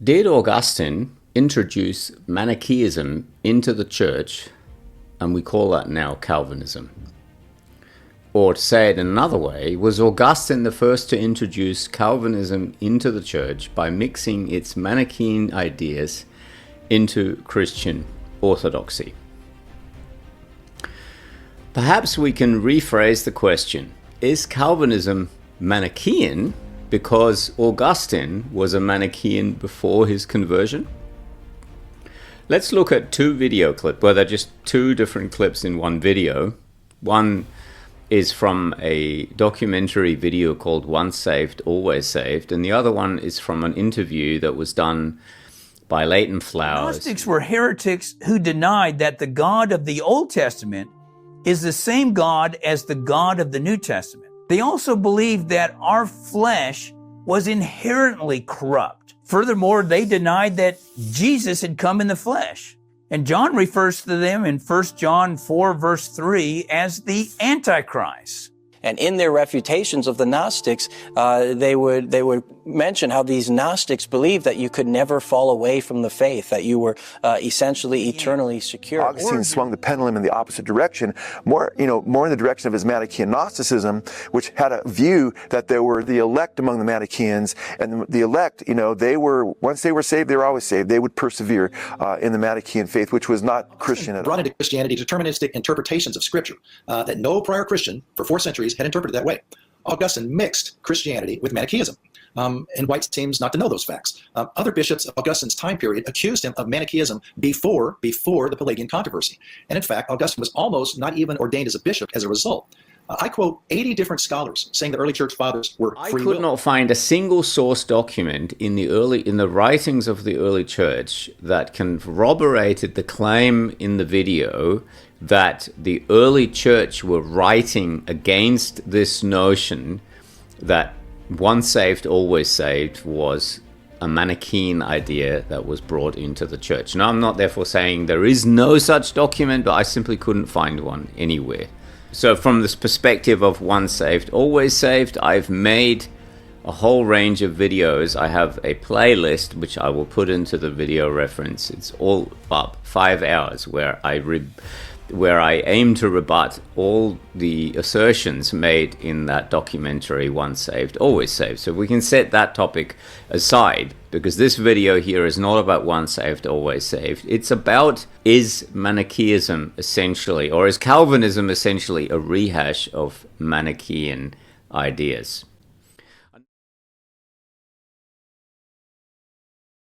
Did Augustine introduce Manichaeism into the church, and we call that now Calvinism? Or to say it in another way, was Augustine the first to introduce Calvinism into the church by mixing its Manichaean ideas into Christian orthodoxy? Perhaps we can rephrase the question: is Calvinism Manichaean because Augustine was a Manichaean before his conversion? Let's look at two video clips, well, they're just two different clips in one video. One is from a documentary video called Once Saved, Always Saved, and the other one is from an interview that was done by Leighton Flowers. Gnostics were heretics who denied that the God of the Old Testament is the same God as the God of the New Testament. They also believed that our flesh was inherently corrupt. Furthermore, they denied that Jesus had come in the flesh. And John refers to them in 1 John 4, verse 3 as the Antichrist. And in their refutations of the Gnostics, they would mention how these Gnostics believed that you could never fall away from the faith, that you were essentially eternally secure. Augustine swung the pendulum in the opposite direction, more in the direction of his Mannichean Gnosticism, which had a view that there were the elect among the Manichaeans, and the elect, once they were saved, they were always saved. They would persevere in the Manichaean faith, which was not Christian at all. Brought into Christianity deterministic interpretations of Scripture that no prior Christian for 4 centuries had interpreted that way. Augustine mixed Christianity with Manichaeism, and White seems not to know those facts. Other bishops of Augustine's time period accused him of Manichaeism before the Pelagian controversy. And in fact, Augustine was almost not even ordained as a bishop as a result. I quote 80 different scholars saying the early church fathers were free will. I could not find a single source document in the writings of the early church that corroborated the claim in the video that the early church were writing against this notion that once saved, always saved was a Manichaean idea that was brought into the church. Now, I'm not therefore saying there is no such document, but I simply couldn't find one anywhere. So from this perspective of once saved, always saved, I've made a whole range of videos. I have a playlist, which I will put into the video reference. It's all up 5 hours where I aim to rebut all the assertions made in that documentary, Once Saved, Always Saved. So we can set that topic aside, because this video here is not about once saved, always saved. It's about, is Manichaeism essentially, or is Calvinism essentially a rehash of Manichaean ideas?